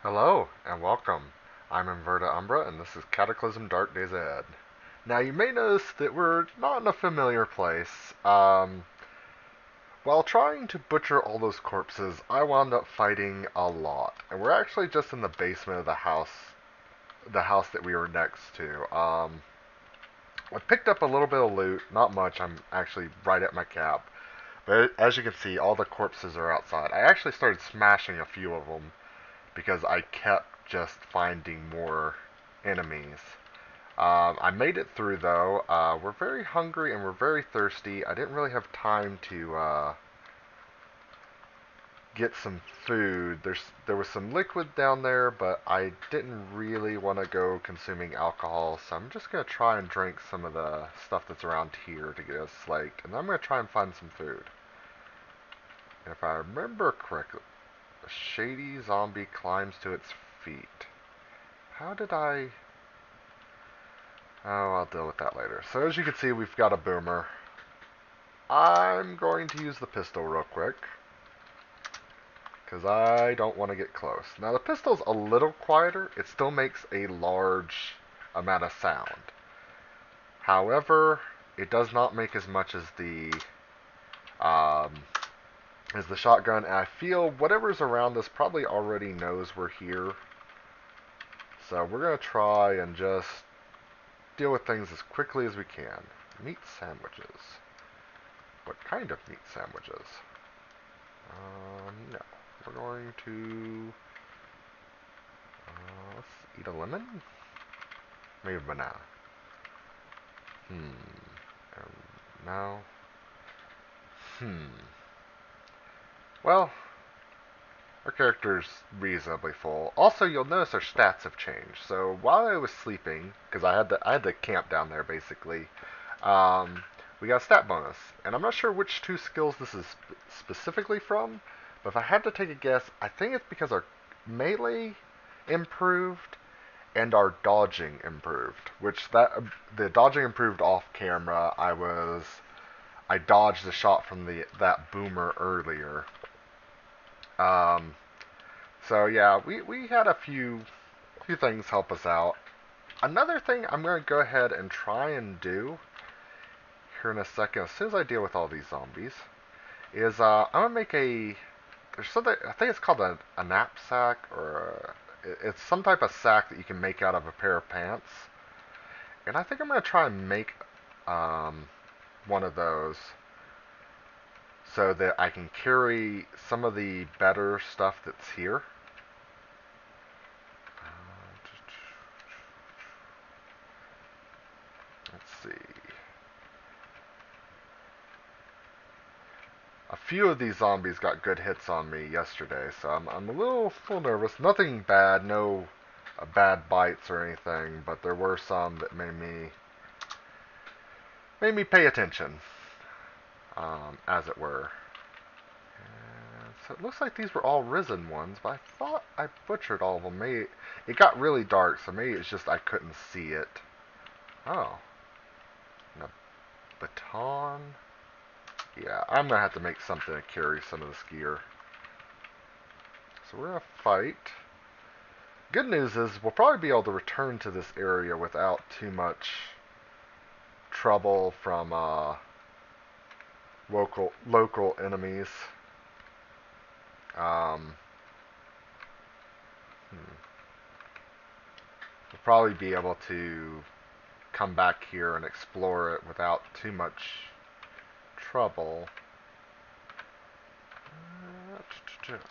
Hello and welcome. I'm Umbra and this is Cataclysm Dark Days Ahead. Now you may notice that we're not in a familiar place. While trying to butcher all those corpses, I wound up fighting a lot. And we're actually just in the basement of the house that we were next to. I picked up a little bit of loot, not much, I'm actually right at my cab. But as you can see, all the corpses are outside. I actually started smashing a few of them because I kept just finding more enemies. I made it through though. We're very hungry and we're very thirsty. I didn't really have time to get some food. There was some liquid down there, but I didn't really want to go consuming alcohol, so I'm just gonna try and drink some of the stuff that's around here to get us slaked, and then I'm gonna try and find some food. If I remember correctly, a shady zombie climbs to its feet. How did I... Oh, I'll deal with that later. So as you can see, we've got a boomer. I'm going to use the pistol real quick, because I don't want to get close. Now the pistol's a little quieter. It still makes a large amount of sound. However, it does not make as much um, as the shotgun. And I feel whatever's around us probably already knows we're here. So we're going to try and just deal with things as quickly as we can. Meat sandwiches. What kind of meat sandwiches? No. We're going to... let's eat a lemon? Maybe a banana. No. Hmm. Well, our character's reasonably full. Also, you'll notice our stats have changed. So while I was sleeping, because I had to camp down there basically, um, we got a stat bonus, and I'm not sure which two skills this is specifically from, but if I had to take a guess, I think it's because our melee improved and our dodging improved. Which the dodging improved off camera. I dodged the shot from the that boomer earlier. Um, so yeah, we had a few things help us out. Another thing I'm going to go ahead and try and do here in a second, as soon as I deal with all these zombies, is I'm gonna make a there's something I think it's called a knapsack or it's some type of sack that you can make out of a pair of pants, and I think I'm gonna try and make um, one of those so that I can carry some of the better stuff that's here. Let's see. A few of these zombies got good hits on me yesterday, so I'm a little nervous. Nothing bad, no bad bites or anything, but there were some that made me pay attention, as it were. And so it looks like these were all risen ones, but I thought I butchered all of them. Maybe it got really dark, so maybe it's just I couldn't see it. Oh, and a baton. Yeah, I'm gonna have to make something to carry some of this gear. So we're gonna fight. Good news is we'll probably be able to return to this area without too much trouble from local enemies. Um, we'll probably be able to come back here and explore it without too much trouble.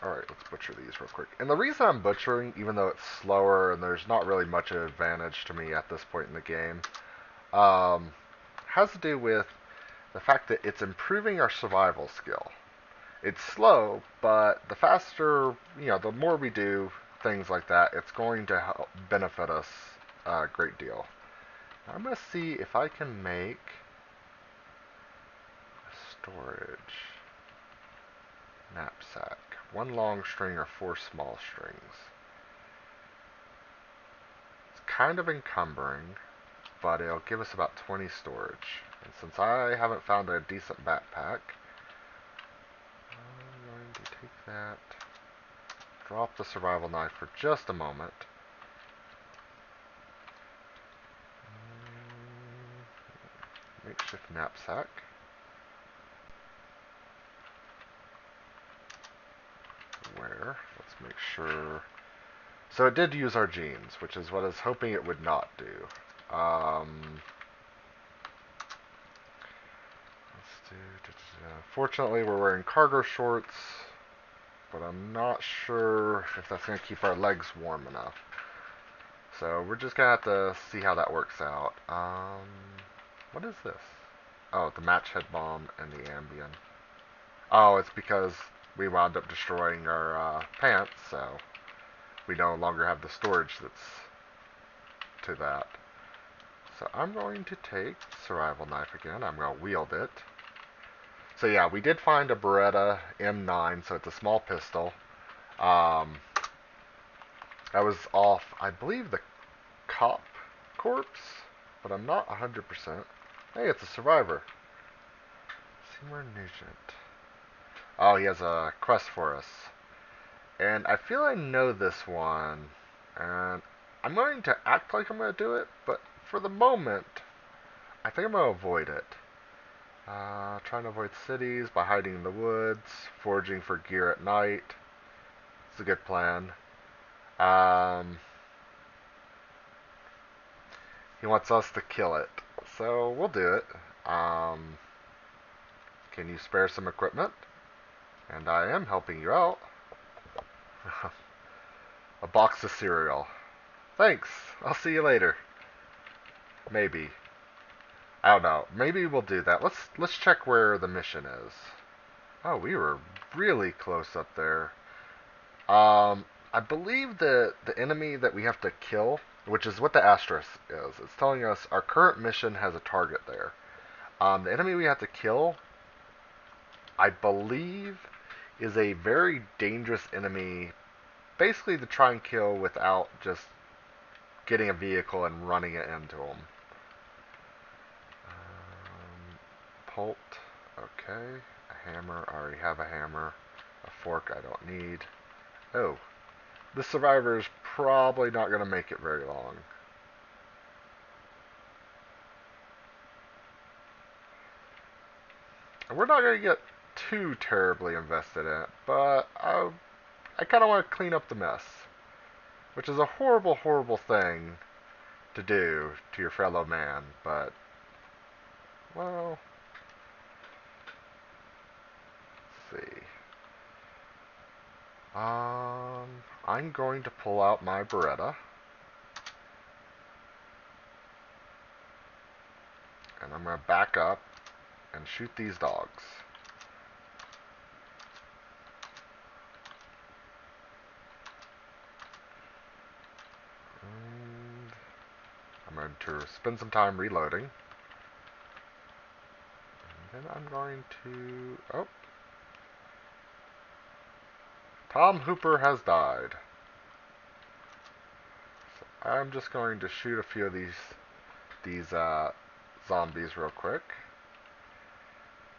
Alright, let's butcher these real quick. And the reason I'm butchering, even though it's slower and there's not really much of an advantage to me at this point in the game, um, has to do with the fact that it's improving our survival skill. It's slow, but the faster, the more we do things like that, it's going to help benefit us a great deal. Now I'm going to see if I can make storage knapsack. One long string or four small strings. It's kind of encumbering, but it'll give us about 20 storage. And since I haven't found a decent backpack, I'm going to take that. drop the survival knife for just a moment. Makeshift knapsack. Where? Let's make sure. So it did use our genes, which is what I was hoping it would not do. Let's do. Fortunately, we're wearing cargo shorts, but I'm not sure if that's going to keep our legs warm enough. So we're just going to have to see how that works out. What is this? Oh, the match head bomb and the Ambien. Oh, it's because we wound up destroying our pants, so we no longer have the storage that's to that. So I'm going to take the survival knife again. I'm going to wield it. So yeah, we did find a Beretta M9, so it's a small pistol. I was off, I believe, the cop corpse, but I'm not 100%. Hey, it's a survivor. Seymour Nugent. Oh, he has a quest for us. And I feel I know this one. And I'm going to act like I'm going to do it, but for the moment, I think I'm going to avoid it. Trying to avoid cities by hiding in the woods, foraging for gear at night. It's a good plan. He wants us to kill it, so we'll do it. Can you spare some equipment? And I am helping you out. A box of cereal. Thanks. I'll see you later. Maybe. I don't know. Maybe we'll do that. Let's check where the mission is. Oh, we were really close up there. I believe that the enemy that we have to kill, which is what the asterisk is, it's telling us our current mission has a target there. The enemy we have to kill, I believe, is a very dangerous enemy, basically to try and kill without just getting a vehicle and running it into them. Bolt, okay. A hammer, I already have a hammer. A fork I don't need. Oh, this survivor is probably not going to make it very long. We're not going to get too terribly invested in it, but I kind of want to clean up the mess, which is a horrible, horrible thing to do to your fellow man, but, well, let's see. I'm going to pull out my Beretta, and I'm going to back up and shoot these dogs. And I'm going to spend some time reloading. And then I'm going to... Oh. Tom Hooper has died. So I'm just going to shoot a few of these zombies real quick.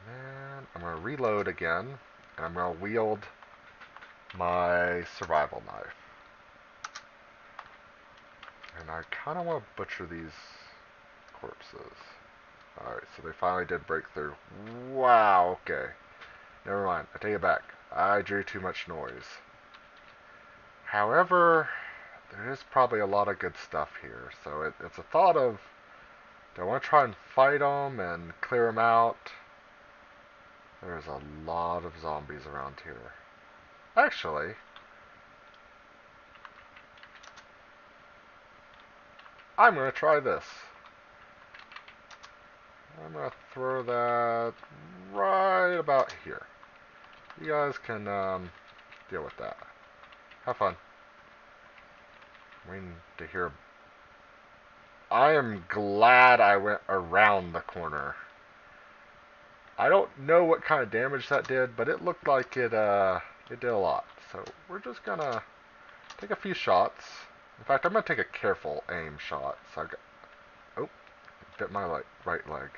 And I'm going to reload again. And I'm going to wield my survival knife. And I kind of want to butcher these corpses. Alright, so they finally did break through. Wow, okay. Never mind, I take it back. I drew too much noise. However, there is probably a lot of good stuff here. So it's a thought of, do I want to try and fight them and clear them out? There's a lot of zombies around here. Actually, I'm going to try this. I'm going to throw that right about here. You guys can deal with that. Have fun. I'm waiting to hear. I am glad I went around the corner. I don't know what kind of damage that did, but it looked like it did a lot. So we're just gonna take a few shots. In fact, I'm gonna take a careful aim shot. So I got, oh, bit my right leg.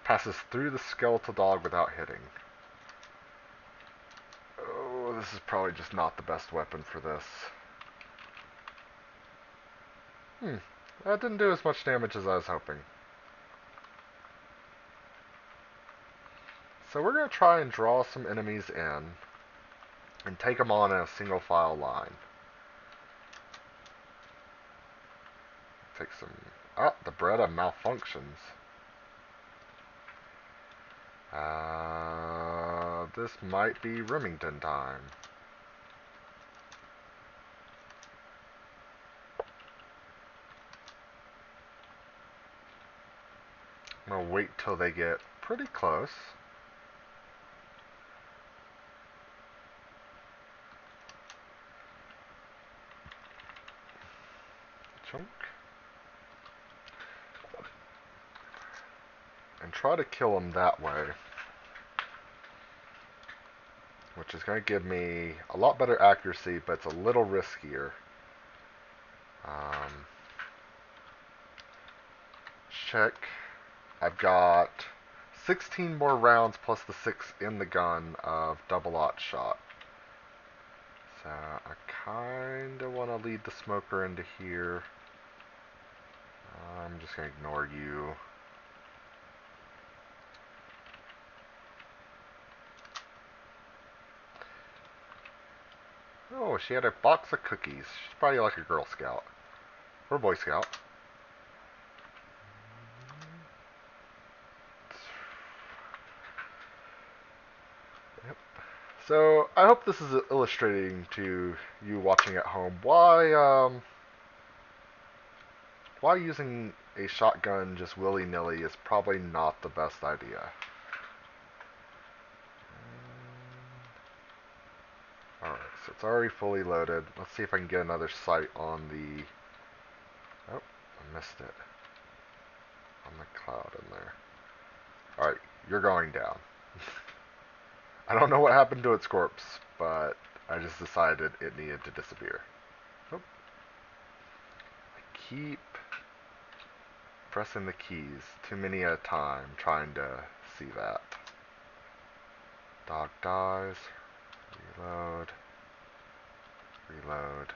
Passes through the skeletal dog without hitting. Oh, this is probably just not the best weapon for this. That didn't do as much damage as I was hoping. So we're going to try and draw some enemies in and take them on in a single file line. Take some... Oh, the Beretta malfunctions. This might be Remington time. I'm going to wait till they get pretty close. Chunk. And try to kill them that way. Which is going to give me a lot better accuracy, but it's a little riskier. Check. I've got 16 more rounds plus the 6 in the gun of double-aught shot. So I kind of want to lead the smoker into here. I'm just going to ignore you. Oh, she had a box of cookies. She's probably like a Girl Scout. Or Boy Scout. Yep. So, I hope this is illustrating to you watching at home why using a shotgun just willy-nilly is probably not the best idea. Alright, so it's already fully loaded. Let's see if I can get another sight on the... Oh, I missed it. On the cloud in there. Alright, you're going down. I don't know what happened to its corpse, but I just decided it needed to disappear. Oh. I keep pressing the keys too many at a time, trying to see that. Dog dies. Reload. Reload.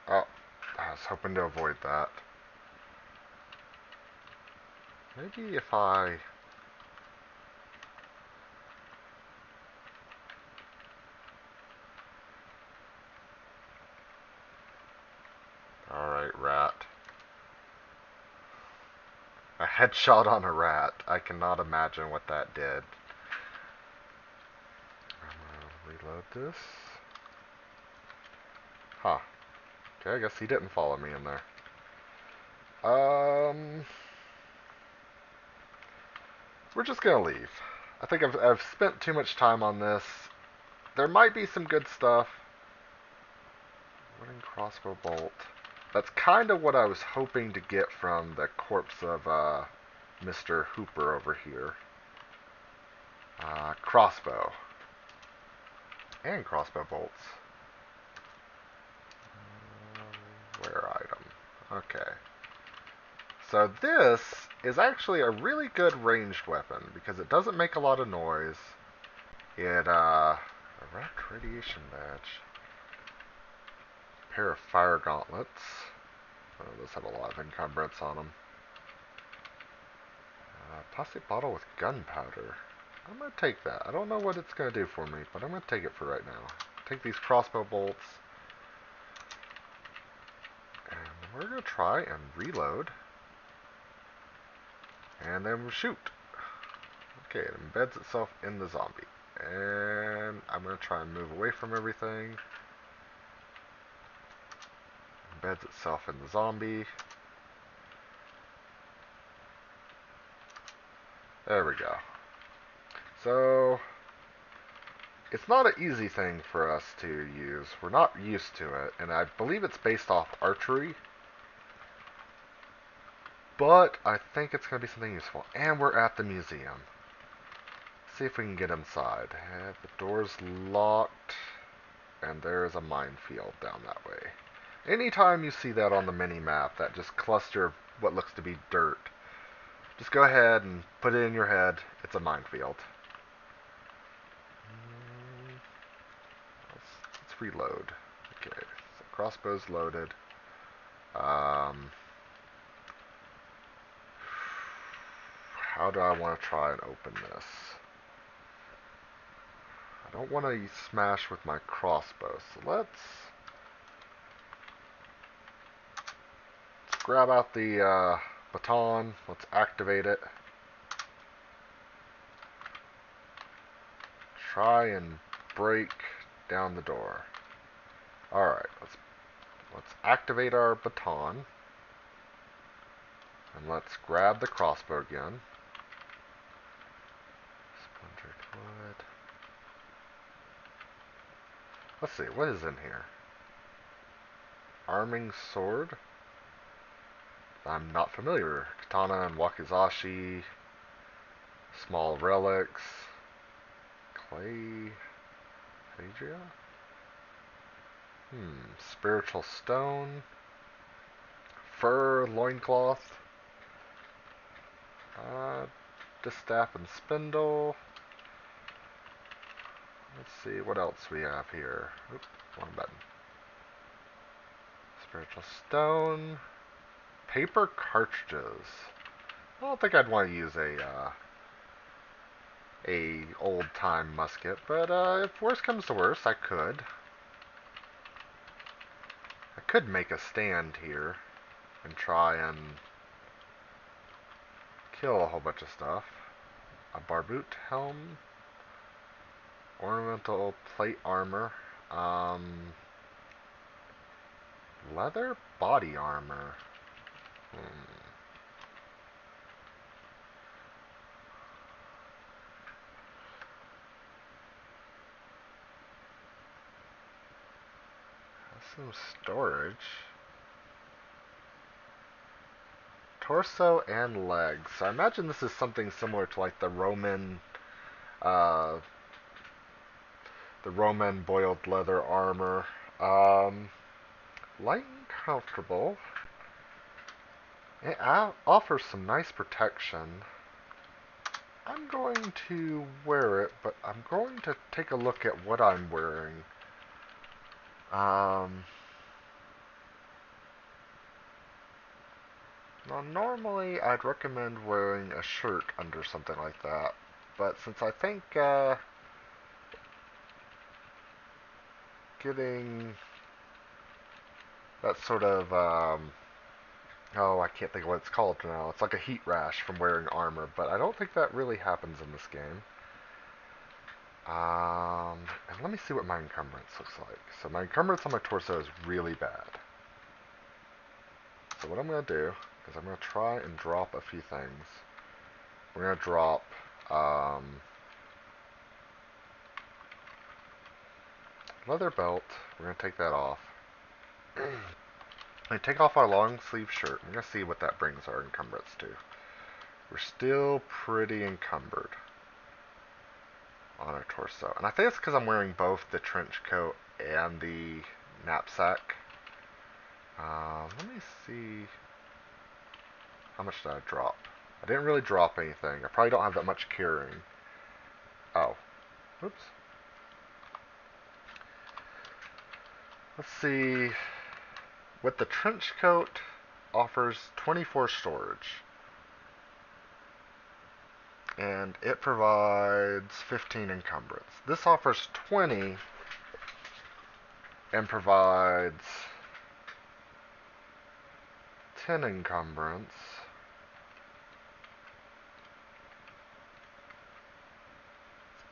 Oh, I was hoping to avoid that. Maybe if I... Alright, rat. A headshot on a rat. I cannot imagine what that did. I'm gonna reload this. Huh. Okay, I guess he didn't follow me in there. We're just gonna leave. I think I've spent too much time on this. There might be some good stuff. Wooden crossbow bolt. That's kind of what I was hoping to get from the corpse of Mr. Hooper over here. Crossbow. And crossbow bolts. Where item? Okay. So this is actually a really good ranged weapon because it doesn't make a lot of noise. It, erect radiation badge. Pair of fire gauntlets. Oh, those have a lot of encumbrance on them. Plastic bottle with gunpowder. I'm going to take that. I don't know what it's going to do for me, but I'm going to take it for right now. Take these crossbow bolts. And we're going to try and reload. And then we'll shoot. Okay, it embeds itself in the zombie. And I'm going to try and move away from everything. Embeds itself in the zombie. There we go. So, it's not an easy thing for us to use. We're not used to it, and I believe it's based off archery. But I think it's going to be something useful. And we're at the museum. See if we can get inside. The door's locked, and there is a minefield down that way. Anytime you see that on the mini-map, that just cluster of what looks to be dirt, just go ahead and put it in your head. It's a minefield. Let's reload. Okay, so crossbow's loaded. How do I want to try and open this? I don't want to smash with my crossbow, so let's grab out the baton. Let's activate it. Try and break down the door. Alright, let's activate our baton. And let's grab the crossbow again. Splintered wood. Let's see, what is in here? Arming sword. I'm not familiar. Katana and wakizashi. Small relics. Clay. Adria? Spiritual stone. Fur loincloth. Distaff and spindle. Let's see what else we have here. Oops, wrong button. Spiritual stone. Paper cartridges. I don't think I'd want to use a old time musket, but if worse comes to worse, I could. I could make a stand here and try and kill a whole bunch of stuff. A barboot helm, ornamental plate armor, leather body armor. Has some storage. Torso and legs. So I imagine this is something similar to like uh, the Roman boiled leather armor. Light and comfortable. It offers some nice protection. I'm going to wear it, but I'm going to take a look at what I'm wearing. Now, normally I'd recommend wearing a shirt under something like that, but since I think getting that sort of oh, I can't think of what it's called now. It's like a heat rash from wearing armor, but I don't think that really happens in this game. And let me see what my encumbrance looks like. So my encumbrance on my torso is really bad. So what I'm going to do is I'm going to try and drop a few things. We're going to drop leather belt. We're going to take that off. I'm going to take off our long sleeve shirt. We're going to see what that brings our encumbrance to. We're still pretty encumbered on our torso. And I think it's because I'm wearing both the trench coat and the knapsack. Let me see. How much did I drop? I didn't really drop anything. I probably don't have that much carrying. Oh. Oops. Let's see. With the trench coat, offers 24 storage. And it provides 15 encumbrance. This offers 20 and provides 10 encumbrance.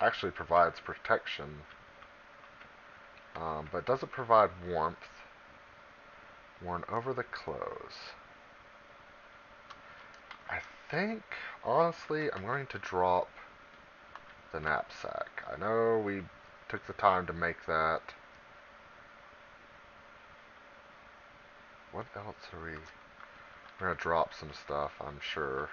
Actually provides protection, but doesn't provide warmth. Worn over the clothes. I think, honestly, I'm going to drop the knapsack. I know we took the time to make that. What else are we... We're going to drop some stuff, I'm sure.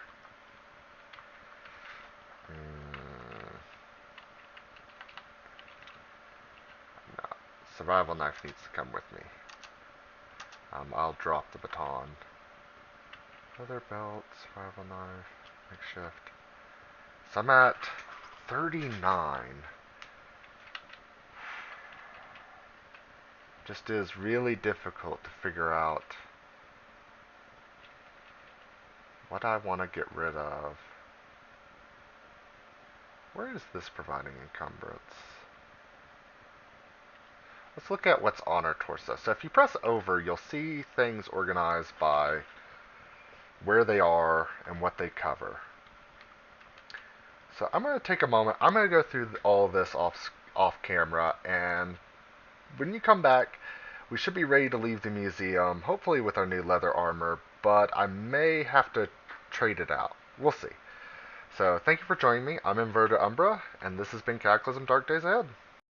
No. Survival knife needs to come with me. I'll drop the baton. Leather belt, survival knife, makeshift. So I'm at 39. Just is really difficult to figure out what I want to get rid of. Where is this providing encumbrance? Let's look at what's on our torso. So if you press over, you'll see things organized by where they are and what they cover. So I'm going to take a moment. I'm going to go through all of this off camera, and when you come back, we should be ready to leave the museum, hopefully with our new leather armor, but I may have to trade it out. We'll see. So thank you for joining me. I'm Inverted Umbra, and this has been Cataclysm Dark Days Ahead.